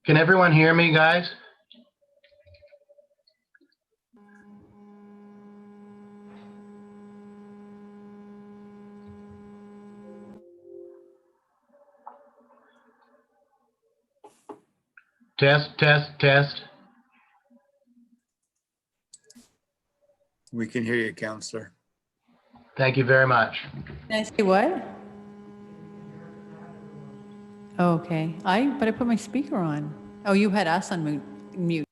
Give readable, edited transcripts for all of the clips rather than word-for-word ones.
Can everyone hear me, guys? Test, test, test. We can hear you, Counselor. Thank you very much. Can I say what? Oh, okay. But I put my speaker on. Oh, you had us on mute.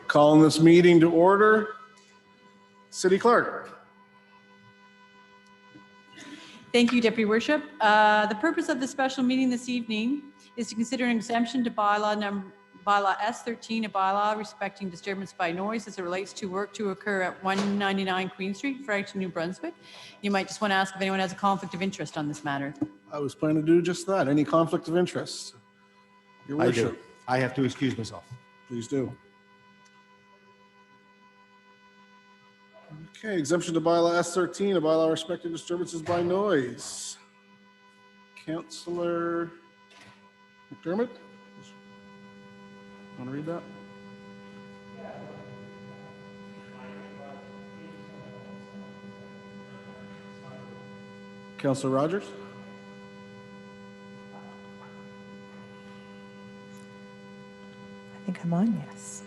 Calling this meeting to order. City Clerk. Thank you, Deputy Worship. The purpose of the special meeting this evening is to consider an exemption to bylaw S13, a bylaw respecting disturbance by noise as it relates to work to occur at 199 Queen Street, Fredericton, New Brunswick. You might just want to ask if anyone has a conflict of interest on this matter. I was planning to do just that. Any conflict of interest? Your I Worship. do. I have to excuse myself. Please do. Okay, exemption to bylaw S13, a bylaw respecting disturbances by noise. Councillor McDermott? Want to read that? Councillor Rogers? I think I'm on, yes.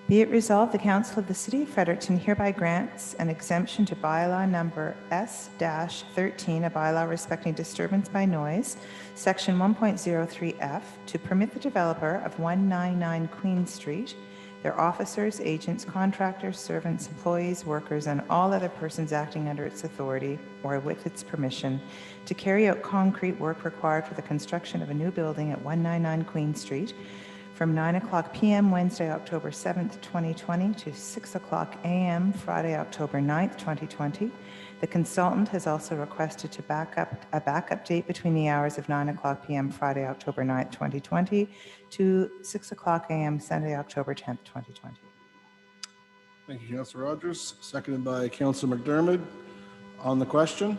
Be it resolved, the Council of the City of Fredericton hereby grants an exemption to bylaw number S-13, a bylaw respecting disturbance by noise, section 1.03F, to permit the developer of 199 Queen Street, their officers, agents, contractors, servants, employees, workers, and all other persons acting under its authority or with its permission to carry out concrete work required for the construction of a new building at 199 Queen Street, from 9:00 p.m. Wednesday, October 7th, 2020 to 6:00 a.m. Friday, October 9th, 2020. The consultant has also requested a backup date between the hours of 9:00 p.m. Friday, October 9th, 2020 to 6:00 a.m. Sunday, October 10th, 2020. Thank you, Councillor Rogers. Seconded by Councillor McDermott. On the question?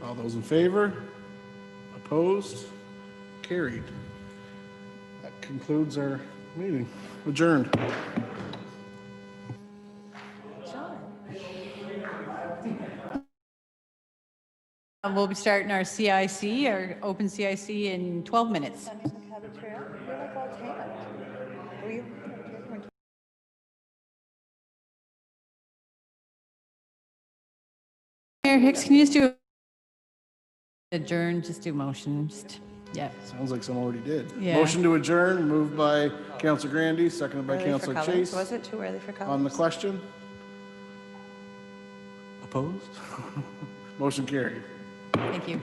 All those in favor? Opposed? Carried. That concludes our meeting. Adjourned. We'll be starting our CIC, our open CIC in 12 minutes. Mayor Hicks, can you just do adjourn, just do motion, just, yeah. Sounds like some already did. Yeah. Motion to adjourn, moved by Councilor Grandy, seconded by Early for Councilor colors. Chase. Was it too early for colors? On the question? Opposed? Motion carried. Thank you.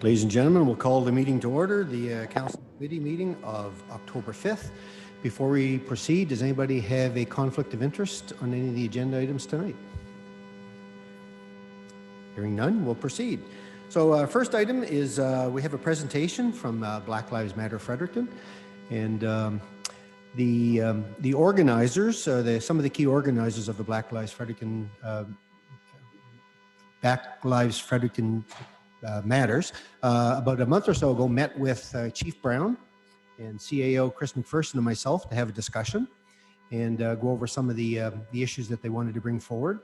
Ladies and gentlemen, we'll call the meeting to order, the Council Committee meeting of October 5th. Before we proceed, does anybody have a conflict of interest on any of the agenda items tonight? Hearing none, we'll proceed. So first item is we have a presentation from Black Lives Matter Fredericton, and the organizers, some of the key organizers of the Black Lives Fredericton Matters, about a month or so ago, met with Chief Brown and CAO Chris McPherson and myself to have a discussion and go over some of the issues that they wanted to bring forward.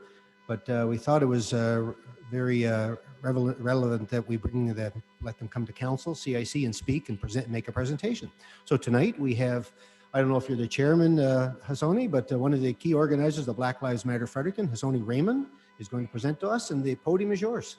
But we thought it was very relevant that we let them come to council, CIC, and speak and make a presentation. So tonight we have, I don't know if you're the chairman, Hassoni, but one of the key organizers of Black Lives Matter Fredericton, Hassoni Raymond, is going to present to us, and the podium is yours.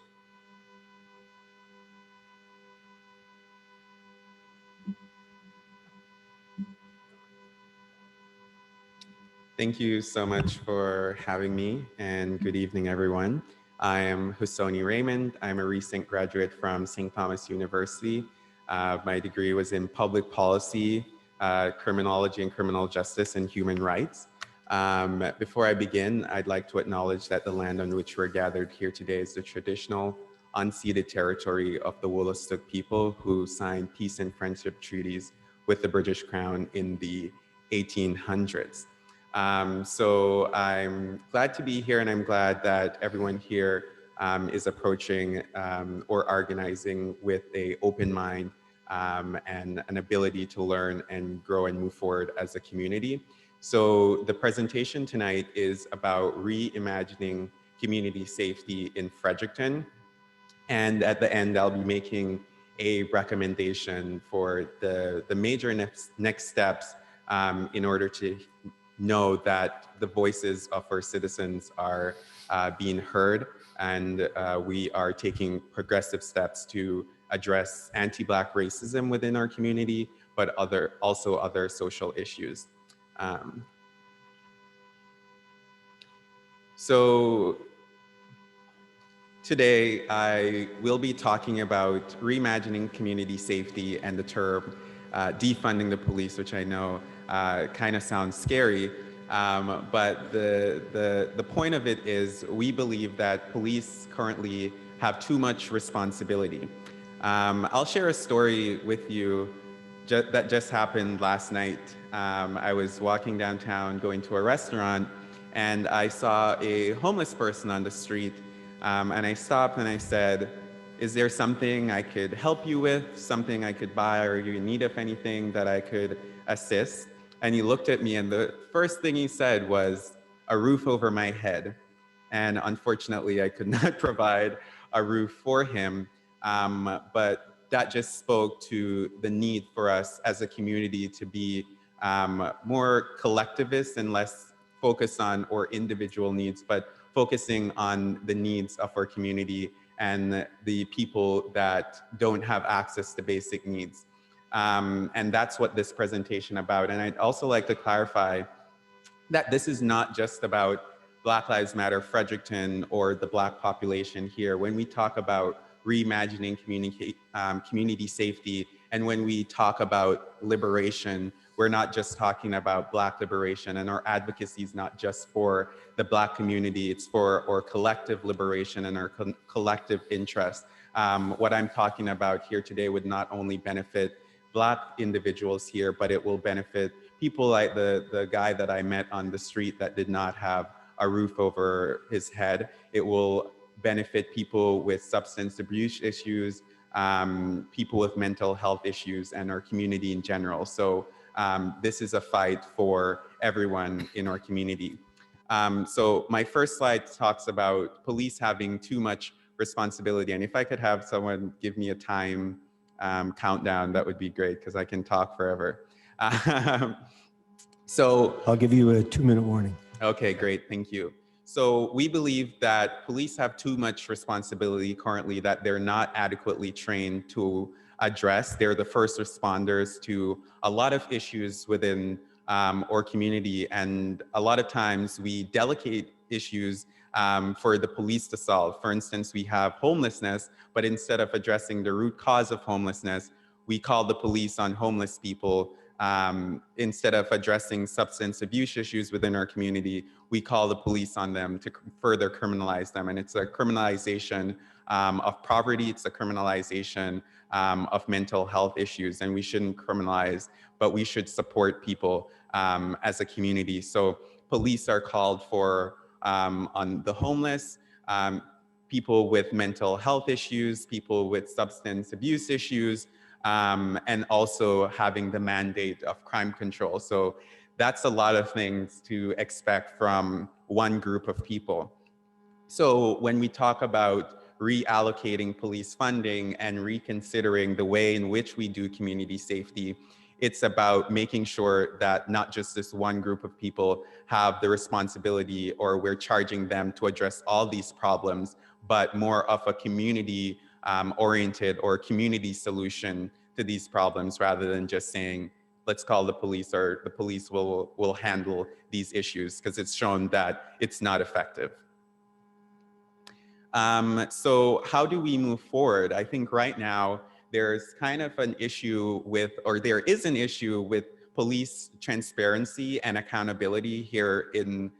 Thank you so much for having me, and good evening, everyone. I am Husoni Raymond. I'm a recent graduate from St. Thomas University. My degree was in public policy, criminology and criminal justice, and human rights. Before I begin, I'd like to acknowledge that the land on which we're gathered here today is the traditional unceded territory of the Wolastoq people, who signed peace and friendship treaties with the British Crown in the 1800s. So I'm glad to be here, and I'm glad that everyone here is approaching or organizing with an open mind and an ability to learn and grow and move forward as a community. So the presentation tonight is about reimagining community safety in Fredericton. And at the end, I'll be making a recommendation for the major next steps in order to know that the voices of our citizens are being heard, and we are taking progressive steps to address anti-Black racism within our community, but also other social issues. So today I will be talking about reimagining community safety and the term defunding the police, which I know kind of sounds scary, but the point of it is we believe that police currently have too much responsibility. I'll share a story with you that just happened last night. I was walking downtown going to a restaurant, and I saw a homeless person on the street, and I stopped and I said, "Is there something I could help you with, something I could buy, or you in need of anything that I could assist?" And he looked at me, and the first thing he said was, "A roof over my head." And unfortunately, I could not provide a roof for him, but that just spoke to the need for us as a community to be more collectivist and less focused on our individual needs, but focusing on the needs of our community and the people that don't have access to basic needs. And that's what this presentation about. And I'd also like to clarify that this is not just about Black Lives Matter Fredericton or the Black population here. When we talk about reimagining community safety, and when we talk about liberation, we're not just talking about Black liberation, and our advocacy is not just for the Black community, it's for our collective liberation and our collective interest. What I'm talking about here today would not only benefit Black individuals here, but it will benefit people like the guy that I met on the street that did not have a roof over his head. It will benefit people with substance abuse issues, people with mental health issues, and our community in general. So this is a fight for everyone in our community. So my first slide talks about police having too much responsibility. And if I could have someone give me a time countdown, that would be great, because I can talk forever. So I'll give you a 2-minute warning. Okay, great, thank you. So we believe that police have too much responsibility currently that they're not adequately trained to address. They're the first responders to a lot of issues within our community, and a lot of times we delegate issues for the police to solve. For instance, we have homelessness, but instead of addressing the root cause of homelessness, we call the police on homeless people. Instead of addressing substance abuse issues within our community, we call the police on them to further criminalize them. And it's a criminalization of poverty, it's a criminalization of mental health issues, and we shouldn't criminalize, but we should support people as a community. So police are called for on the homeless, people with mental health issues, people with substance abuse issues, and also having the mandate of crime control. So that's a lot of things to expect from one group of people. So when we talk about reallocating police funding and reconsidering the way in which we do community safety, It's about making sure that not just this one group of people have the responsibility, or we're charging them to address all these problems, but more of a community oriented or community solution to these problems, rather than just saying, let's call the police, or the police will handle these issues, because it's shown that it's not effective. So how do we move forward? I think right now there's kind of an issue with, or there is an issue with police transparency and accountability here in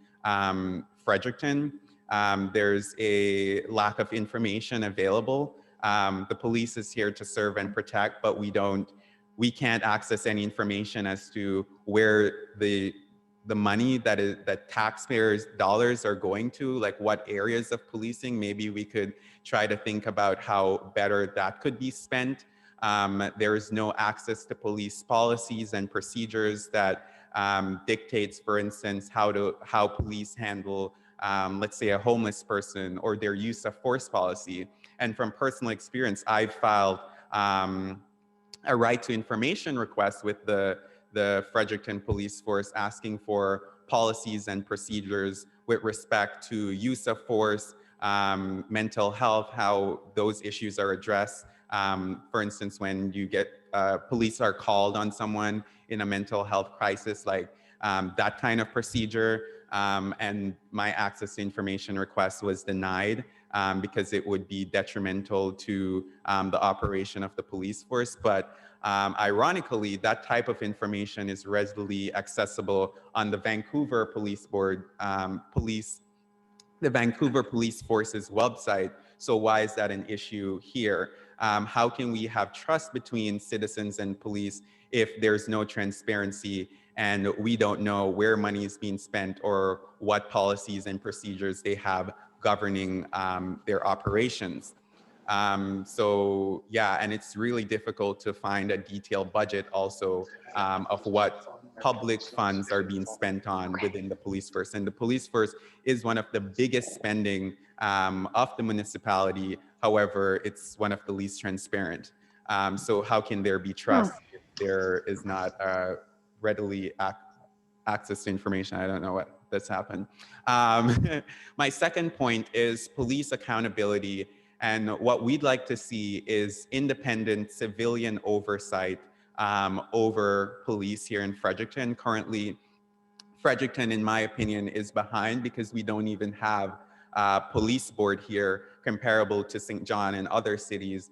Fredericton. There's a lack of information available. The police is here to serve and protect, but we can't access any information as to where the money that taxpayers' dollars are going to, like what areas of policing. Maybe we could try to think about how better that could be spent. There is no access to police policies and procedures that dictates, for instance, how police handle, let's say, a homeless person, or their use of force policy. And from personal experience, I've filed a right to information request with the Fredericton Police Force, asking for policies and procedures with respect to use of force, mental health, how those issues are addressed. For instance, when you get police are called on someone in a mental health crisis, like that kind of procedure. And my access to information request was denied because it would be detrimental to the operation of the police force. But ironically, that type of information is readily accessible on the Vancouver Police Board, the Vancouver Police Force's website. So why is that an issue here? How can we have trust between citizens and police if there's no transparency and we don't know where money is being spent or what policies and procedures they have governing their operations? So yeah, and it's really difficult to find a detailed budget also of what public funds are being spent on within the police force. And the police force is one of the biggest spending of the municipality. However, it's one of the least transparent. So how can there be trust if there is not readily access to information? I don't know what that's happened. My second point is police accountability. And what we'd like to see is independent civilian oversight over police here in Fredericton. Currently, Fredericton, in my opinion, is behind because we don't even have a police board here comparable to St. John and other cities.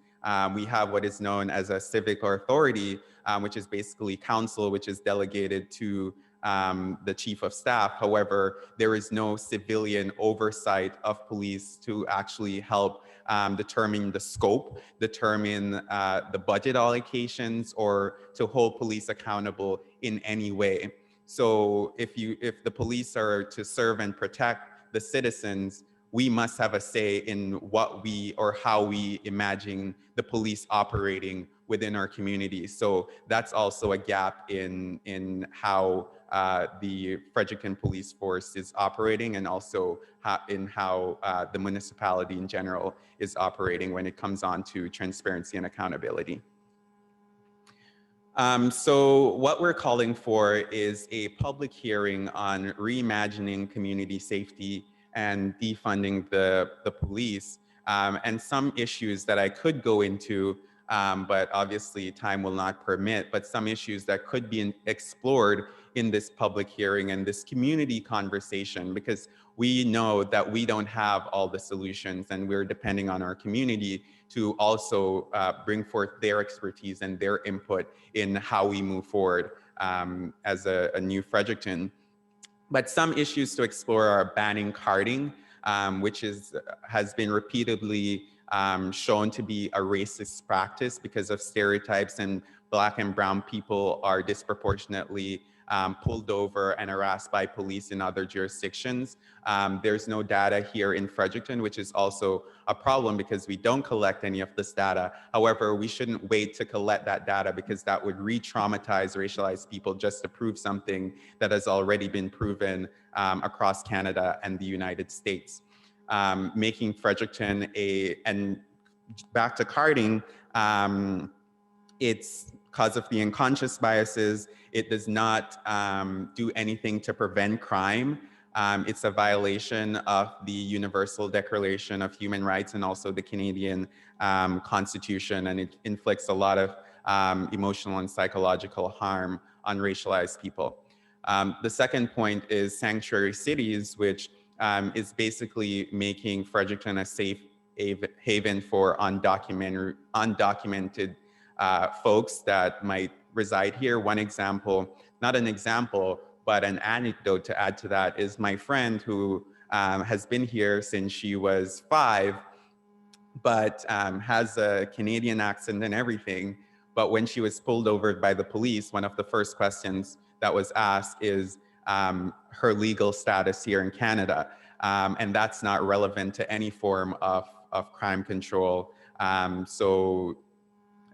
We have what is known as a civic authority, which is basically council, which is delegated to the chief of staff. However, there is no civilian oversight of police to actually help determine the scope, determine the budget allocations, or to hold police accountable in any way. So if the police are to serve and protect the citizens, we must have a say in what we or how we imagine the police operating within our community. So that's also a gap in how the Fredericton Police Force is operating, and also in how the municipality in general is operating when it comes on to transparency and accountability. So what we're calling for is a public hearing on reimagining community safety and defunding the police, and some issues that I could go into, but obviously time will not permit, but some issues that could be explored in this public hearing and this community conversation, because we know that we don't have all the solutions, and we're depending on our community to also bring forth their expertise and their input in how we move forward as a new Fredericton. But some issues to explore are banning carding, which has been repeatedly shown to be a racist practice because of stereotypes, and Black and brown people are disproportionately pulled over and harassed by police in other jurisdictions. There's no data here in Fredericton, which is also a problem because we don't collect any of this data. However, we shouldn't wait to collect that data because that would re-traumatize racialized people just to prove something that has already been proven across Canada and the United States. Making Fredericton and back to carding, because of the unconscious biases, it does not do anything to prevent crime. It's a violation of the Universal Declaration of Human Rights and also the Canadian Constitution, and it inflicts a lot of emotional and psychological harm on racialized people. The second point is sanctuary cities, which is basically making Fredericton a safe haven for undocumented folks that might reside here. One example, not an example, but an anecdote to add to that is my friend who has been here since she was 5, but has a Canadian accent and everything. But when she was pulled over by the police, one of the first questions that was asked is her legal status here in Canada. And that's not relevant to any form of crime control. So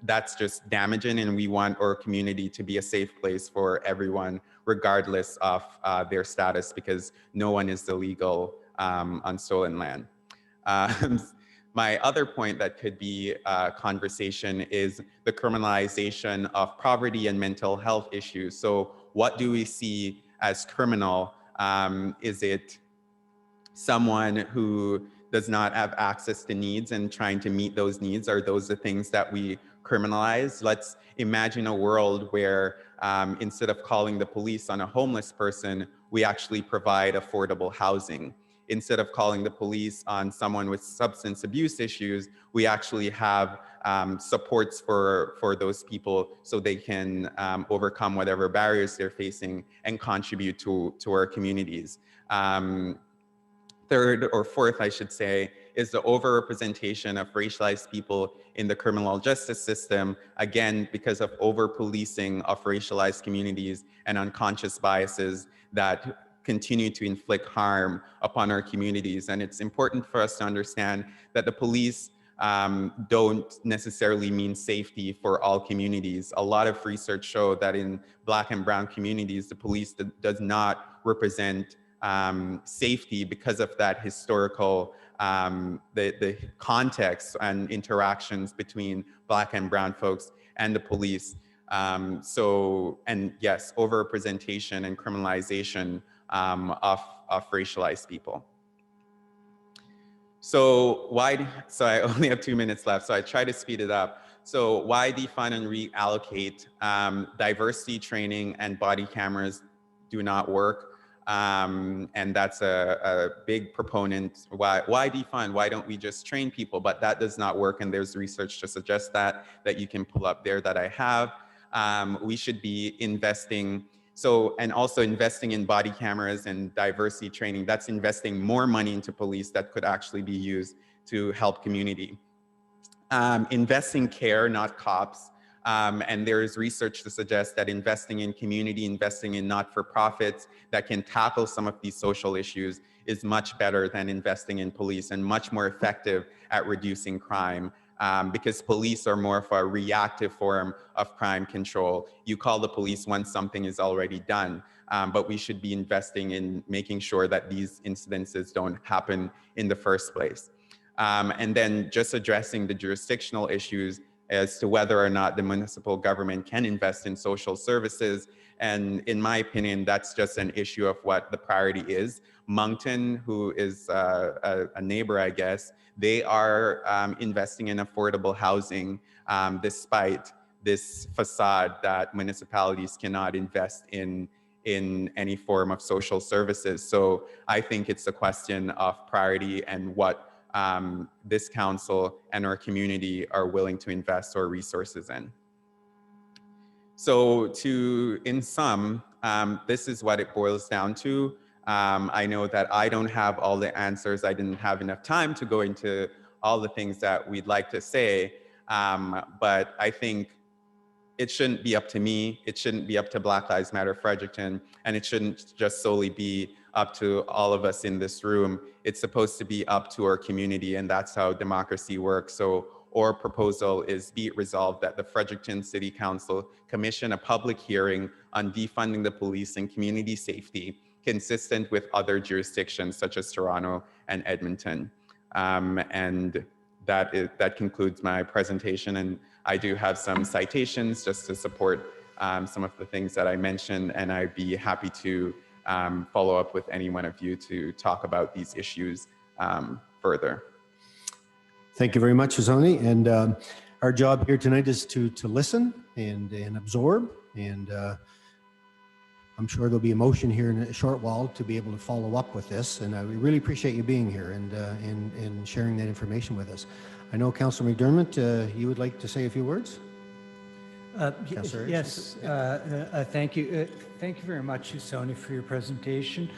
that's just damaging, and we want our community to be a safe place for everyone, regardless of their status, because no one is illegal on stolen land. My other point that could be a conversation is the criminalization of poverty and mental health issues. So what do we see as criminal? Is it someone who does not have access to needs and trying to meet those needs? Are those the things that we criminalize? Let's imagine a world where instead of calling the police on a homeless person, we actually provide affordable housing. Instead of calling the police on someone with substance abuse issues, we actually have supports for those people so they can overcome whatever barriers they're facing and contribute to our communities. Third or fourth, I should say, is the overrepresentation of racialized people in the criminal justice system, again, because of over-policing of racialized communities and unconscious biases that continue to inflict harm upon our communities. And it's important for us to understand that the police don't necessarily mean safety for all communities. A lot of research show that in Black and Brown communities, the police does not represent safety because of that historical, the context and interactions between Black and Brown folks and the police. And yes, overrepresentation and criminalization of racialized people. So I only have 2 minutes left, so I try to speed it up. So why defund and reallocate? Diversity training and body cameras do not work. And that's a big proponent. Why defund? Why don't we just train people? But that does not work, and there's research to suggest that you can pull up there that I have. We should be investing, and also investing in body cameras and diversity training. That's investing more money into police that could actually be used to help community. Investing care, not cops. And there is research to suggest that investing in community, investing in not-for-profits that can tackle some of these social issues is much better than investing in police and much more effective at reducing crime. Because police are more of a reactive form of crime control. You call the police once something is already done, but we should be investing in making sure that these incidences don't happen in the first place. And then just addressing the jurisdictional issues as to whether or not the municipal government can invest in social services. And in my opinion, that's just an issue of what the priority is. Moncton, who is a neighbor, I guess, they are investing in affordable housing despite this facade that municipalities cannot invest in any form of social services. So I think it's a question of priority and what this council and our community are willing to invest our resources in. So in sum, this is what it boils down to. I know that I don't have all the answers. I didn't have enough time to go into all the things that we'd like to say, but I think it shouldn't be up to me. It shouldn't be up to Black Lives Matter Fredericton, and it shouldn't just solely be up to all of us in this room. It's supposed to be up to our community, and that's how democracy works. So our proposal is be it resolved that the Fredericton City Council commission a public hearing on defunding the police and community safety consistent with other jurisdictions such as Toronto and Edmonton. And that concludes my presentation. And I do have some citations just to support some of the things that I mentioned, and I'd be happy to follow up with any one of you to talk about these issues further. Thank you very much, Hussaini. And our job here tonight is to listen and absorb. And I'm sure there'll be a motion here in a short while to be able to follow up with this. And we really appreciate you being here and sharing that information with us. I know Councillor McDermott, you would like to say a few words? Councillor Yes, thank you. Thank you very much, Hussaini, for your presentation.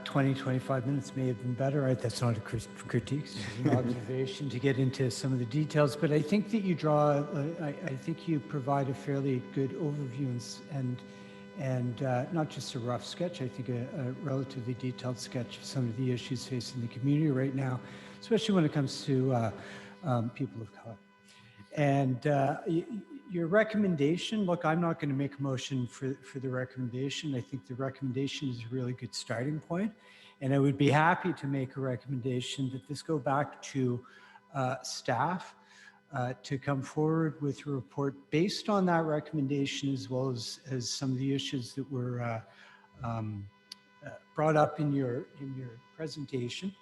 20, 25 minutes may have been better. Right? That's not a critique, it's an observation to get into some of the details. But I think that you I think you provide a fairly good overview and not just a rough sketch, I think a relatively detailed sketch of some of the issues facing the community right now, especially when it comes to people of color. And your recommendation, look, I'm not going to make a motion for the recommendation. I think the recommendation is a really good starting point. And I would be happy to make a recommendation that this go back to staff to come forward with a report based on that recommendation, as well as some of the issues that were brought up in your presentation.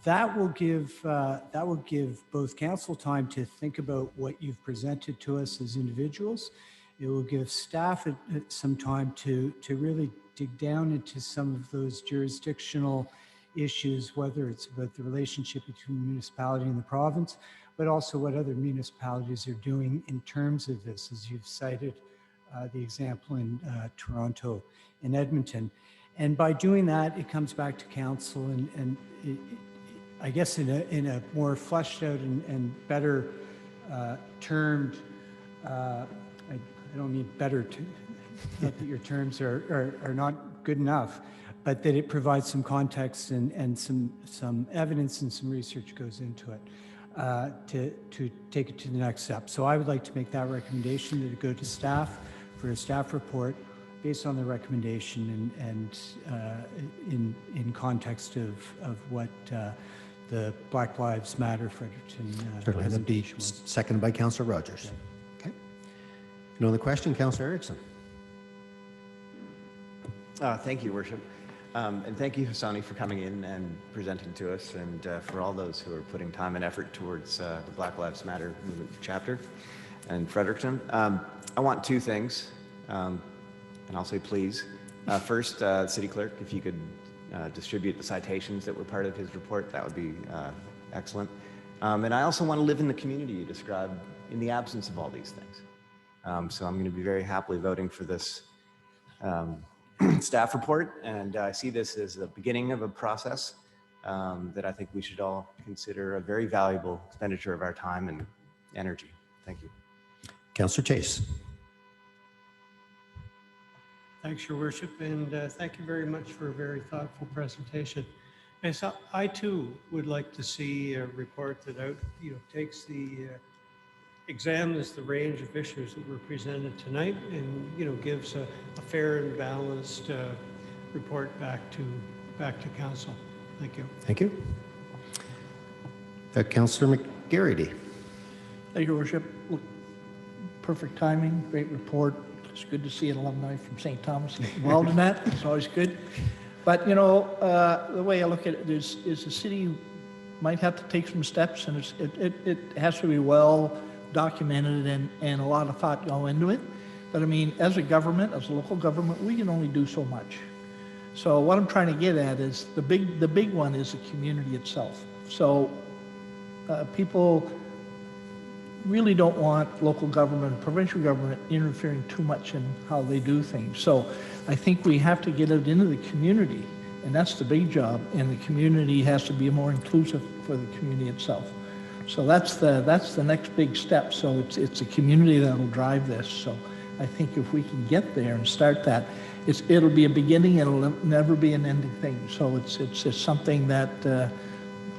That will give both council time to think about what you've presented to us as individuals. It will give staff some time to really dig down into some of those jurisdictional issues, whether it's about the relationship between the municipality and the province, but also what other municipalities are doing in terms of this, as you've cited the example in Toronto and Edmonton. And by doing that, it comes back to council and I guess in a more fleshed out and better termed, I don't mean better, not that your terms are not good enough, but that it provides some context and some evidence and some research goes into it to take it to the next step. So I would like to make that recommendation that it go to staff for a staff report based on the recommendation and in context of what the Black Lives Matter Fredericton Certainly. That'd be presentation was. seconded by Councillor Rogers. Okay. Another question, Councillor Erickson. Thank you, Worship. And thank you, Hussaini, for coming in and presenting to us, and for all those who are putting time and effort towards the Black Lives Matter movement chapter and Fredericton. I want two things. And I'll say please. First, City Clerk, if you could distribute the citations that were part of his report, that would be excellent. And I also want to live in the community you described in the absence of all these things. So I'm going to be very happily voting for this staff report. And I see this as the beginning of a process that I think we should all consider a very valuable expenditure of our time and energy. Thank you. Councillor Chase. Thanks, Your Worship, and thank you very much for a very thoughtful presentation. And so I too would like to see a report that takes examines the range of issues that were presented tonight, and gives a fair and balanced report back to council. Thank you. Thank you. Councillor McGarity. Thank you, Your Worship. Perfect timing, great report. It's good to see an alumni from St. Thomas involved in that. It's always good. But, the way I look at it is the city might have to take some steps, and it has to be well documented and a lot of thought go into it. But I mean, as a government, as a local government, we can only do so much. So what I'm trying to get at is the big one is the community itself. So people really don't want local government, provincial government interfering too much in how they do things. So I think we have to get it into the community, and that's the big job. And the community has to be more inclusive for the community itself. So that's the next big step. So it's the community that'll drive this. So I think if we can get there and start that, it'll be a beginning. It'll never be an ending thing. So it's something that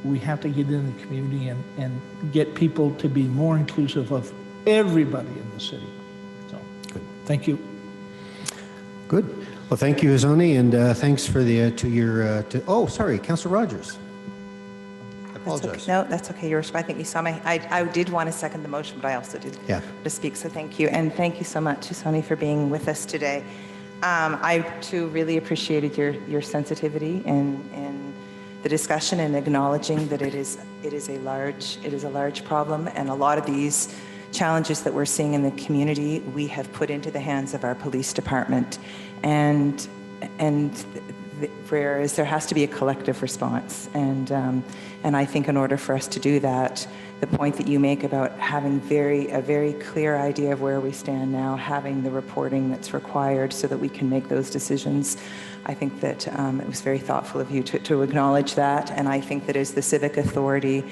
we have to get in the community and get people to be more inclusive of everybody in the city. So, good. Thank you. Good. Well, thank you, Hussaini, and thanks for the Councillor Rogers. Apologize. No, that's okay, Your Worship. I think you saw I did want to second the motion, but I also did Yeah. to speak, so thank you. And thank you so much, Sony, for being with us today. I too really appreciated your sensitivity in the discussion and acknowledging that it is a large problem, and a lot of these challenges that we're seeing in the community we have put into the hands of our police department, and whereas there has to be a collective response, and I think in order for us to do that, the point that you make about having a very clear idea of where we stand now, having the reporting that's required so that we can make those decisions, I think that it was very thoughtful of you to acknowledge that, and I think that as the civic authority,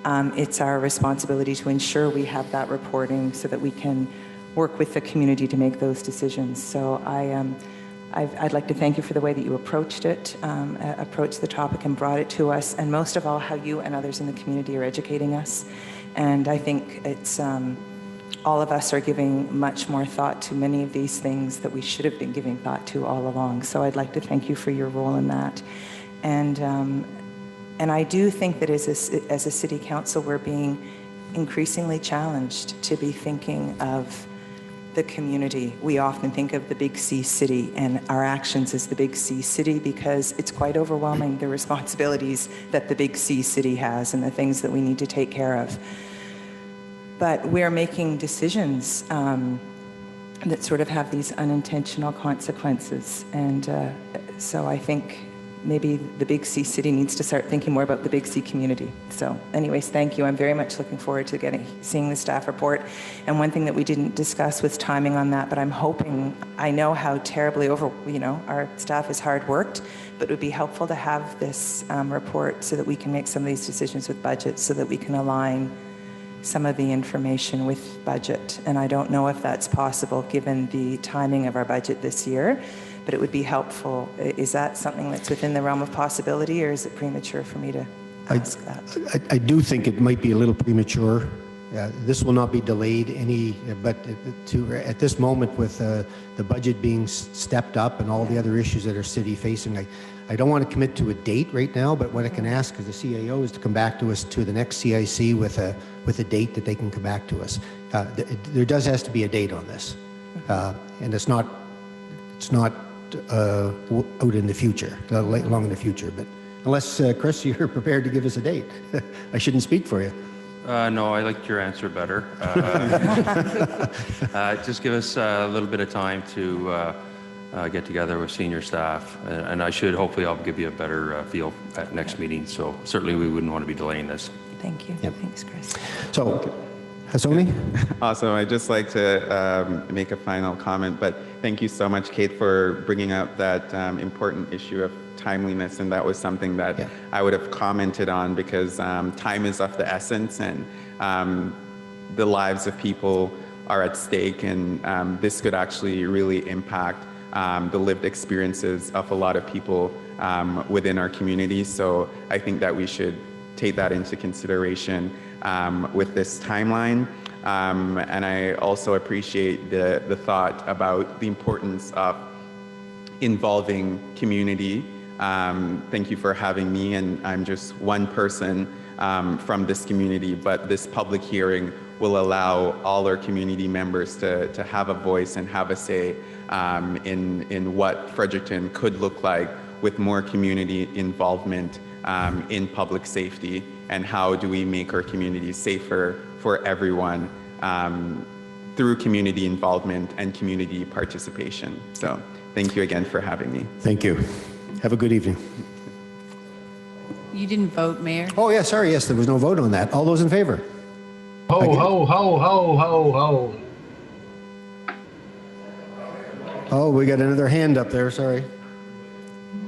it's our responsibility to ensure we have that reporting so that we can work with the community to make those decisions. So I'd like to thank you for the way that you approached it, approached the topic and brought it to us, and most of all, how you and others in the community are educating us. And I think it's all of us are giving much more thought to many of these things that we should have been giving thought to all along. So I'd like to thank you for your role in that. And I do think that as a city council, we're being increasingly challenged to be thinking of the community. We often think of the Big C city and our actions as the Big C city because it's quite overwhelming, the responsibilities that the Big C city has and the things that we need to take care of. But we're making decisions that sort of have these unintentional consequences. And so I think maybe the Big C city needs to start thinking more about the Big C community. So anyways, thank you. I'm very much looking forward to seeing the staff report. And one thing that we didn't discuss was timing on that, but I'm hoping, I know how terribly our staff is hard worked, but it would be helpful to have this report so that we can make some of these decisions with budget so that we can align some of the information with budget. And I don't know if that's possible given the timing of our budget this year, but it would be helpful. Is that something that's within the realm of possibility, or is it premature for me to ask that? I do think it might be a little premature. This will not be delayed any, but at this moment with the budget being stepped up and all the other issues that our city facing, I don't want to commit to a date right now, but what I can ask as the CAO is to come back to us to the next CIC with a date that they can come back to us. There has to be a date on this, and it's not out in the future, long in the future. But unless Chris, you're prepared to give us a date, I shouldn't speak for you. No, I liked your answer better. Just give us a little bit of time to get together with senior staff, and hopefully I'll give you a better feel at next meeting. So certainly we wouldn't want to be delaying this. Thank you. Yep. Thanks, Chris. So, Hasoni? Awesome. I'd just like to make a final comment, but thank you so much, Kate, for bringing up that important issue of timeliness, and that was something that I would have commented on because time is of the essence, and the lives of people are at stake, and this could actually really impact the lived experiences of a lot of people within our community. So I think that we should take that into consideration with this timeline. And I also appreciate the thought about the importance of involving community. Thank you for having me, and I'm just one person from this community, but this public hearing will allow all our community members to have a voice and have a say in what Fredericton could look like with more community involvement in public safety, and how do we make our communities safer for everyone through community involvement and community participation. So thank you again for having me. Thank you. Have a good evening. You didn't vote, Mayor. Oh, yeah, sorry. Yes, there was no vote on that. All those in favor? Ho, ho, ho, ho, ho, ho. Oh, we got another hand up there. Sorry. Do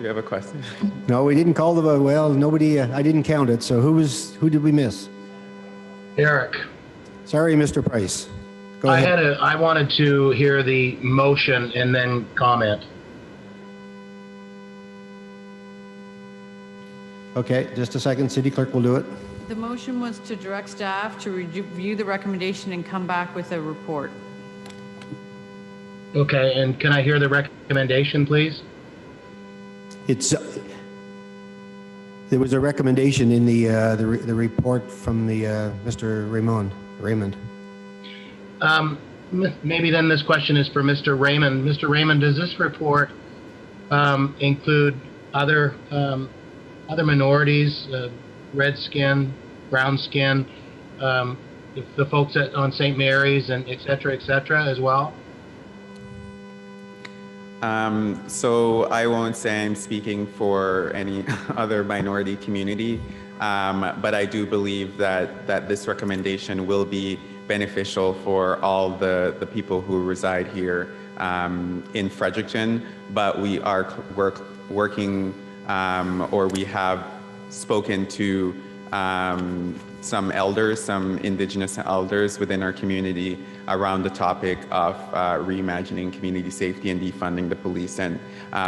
you have a question? No, we didn't call the vote. Well, nobody, I didn't count it. So who did we miss? Eric. Sorry, Mr. Price. Go ahead. I wanted to hear the motion and then comment. Okay, just a second. City Clerk will do it. The motion was to direct staff to review the recommendation and come back with a report. Okay, and can I hear the recommendation, please? It's There was a recommendation in the report from the Mr. Raymond. Maybe then this question is for Mr. Raymond. Mr. Raymond, does this report include other minorities, red skin, brown skin, the folks on St. Mary's and et cetera, as well? So I won't say I'm speaking for any other minority community, but I do believe that this recommendation will be beneficial for all the people who reside here in Fredericton. But we are working, or we have spoken to some elders, some Indigenous elders within our community around the topic of reimagining community safety and defunding the police. And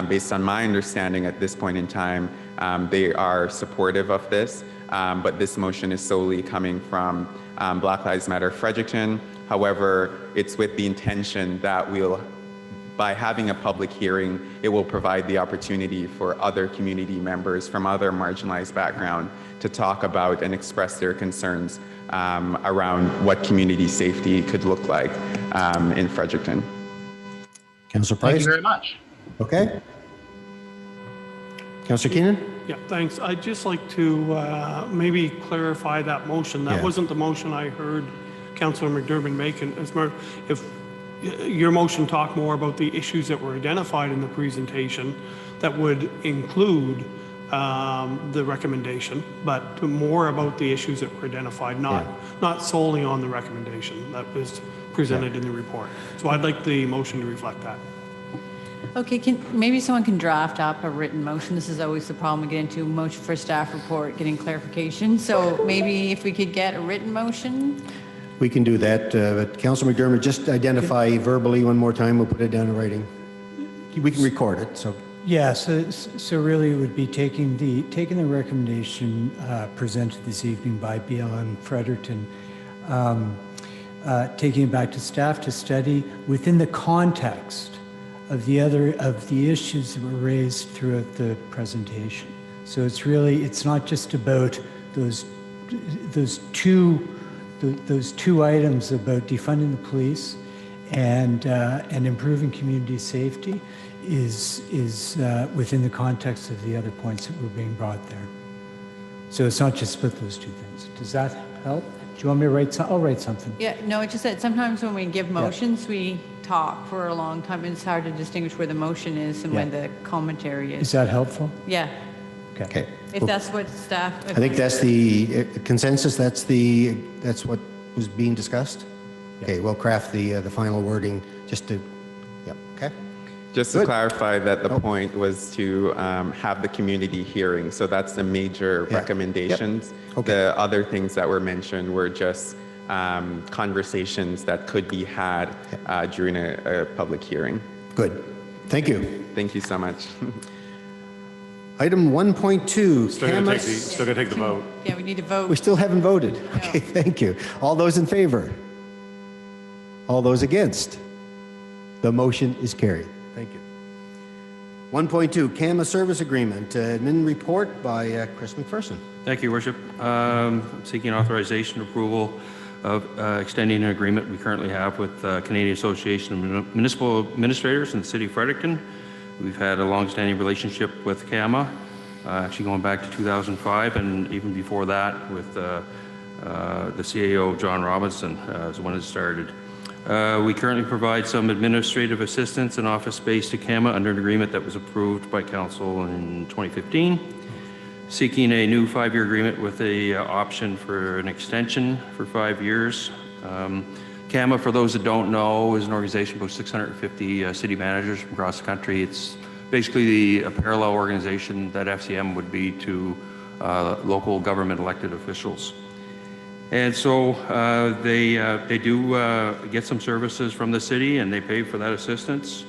based on my understanding at this point in time, they are supportive of this. But this motion is solely coming from Black Lives Matter Fredericton. However, it's with the intention that by having a public hearing, it will provide the opportunity for other community members from other marginalized backgrounds to talk about and express their concerns around what community safety could look like in Fredericton. Councillor Price? Thank you very much. Okay. Councillor Keenan? Yeah, thanks. I'd just like to maybe clarify that motion. That wasn't the motion I heard Councillor McDermott make. And if your motion talked more about the issues that were identified in the presentation, that would include the recommendation, but more about the issues that were identified, not solely on the recommendation that was presented in the report. So I'd like the motion to reflect that. Okay, maybe someone can draft up a written motion. This is always the problem we get into, motion for staff report, getting clarification. So maybe if we could get a written motion. We can do that, but Councillor McDermott, just identify verbally one more time. We'll put it down in writing. We can record it, so. Yeah, so really it would be taking the recommendation presented this evening by BLM Fredericton, taking it back to staff to study within the context of the issues that were raised throughout the presentation. So it's not just about those two items about defunding the police and improving community safety is within the context of the other points that were being brought there. So it's not just about those two things. Does that help? Do you want me to write something? I'll write something. Yeah, no, it's just that sometimes when we give motions, we talk for a long time. It's hard to distinguish where the motion is and when the commentary is. Is that helpful? Yeah. Okay. If that's what staff. I think that's the consensus. That's what was being discussed. Okay, we'll craft the final wording just to. Okay. Just to clarify that the point was to have the community hearing. So that's the major recommendations. Yep. Okay. The other things that were mentioned were just conversations that could be had during a public hearing. Good. Thank you. Thank you so much. Item 1.2. Still gonna take the vote. Yeah, we need to vote. We still haven't voted. Okay, thank you. All those in favor? All those against? The motion is carried. Thank you. 1.2, CAMA Service Agreement. Admin report by Chris McPherson. Thank you, Worship. Seeking authorization approval of extending an agreement we currently have with Canadian Association of Municipal Administrators in the City of Fredericton. We've had a long-standing relationship with CAMA, actually going back to 2005, and even before that with the CAO, John Robinson, is when it started. We currently provide some administrative assistance and office space to CAMA under an agreement that was approved by Council in 2015. Seeking a new 5-year agreement with a option for an extension for 5 years. CAMA, for those that don't know, is an organization of about 650 city managers from across the country. It's basically a parallel organization that FCM would be to local government elected officials. And so they do get some services from the city, and they pay for that assistance.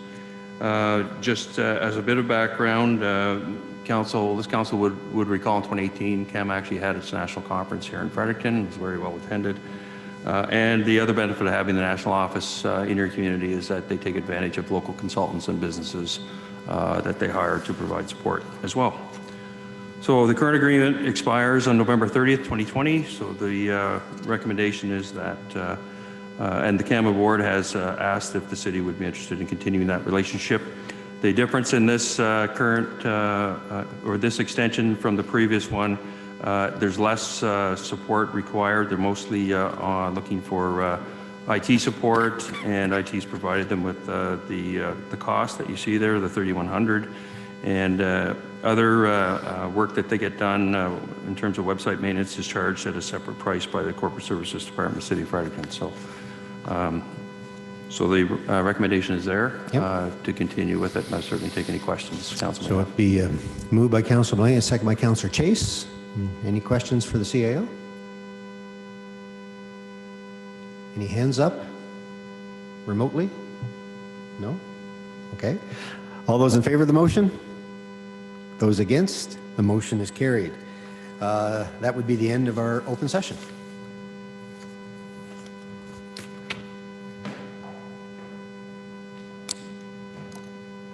Just as a bit of background, this council would recall in 2018, CAMA actually had its national conference here in Fredericton. It was very well attended. And the other benefit of having the national office in your community is that they take advantage of local consultants and businesses that they hire to provide support as well. So the current agreement expires on November 30th, 2020. So the recommendation is that, and the CAMA board has asked if the city would be interested in continuing that relationship. The difference in this current or this extension from the previous one, there's less support required. They're mostly looking for IT support, and IT's provided them with the cost that you see there, the $3,100, and other work that they get done in terms of website maintenance is charged at a separate price by the Corporate Services Department of the City of Fredericton. So, so the recommendation is there to continue with it, and I'll certainly take any questions, Councilman. So it'd be moved by Councilor Mullane, second by Councilor Chase. Any questions for the CAO? Any hands up remotely? No? Okay. All those in favor of the motion? Those against? The motion is carried. That would be the end of our open session.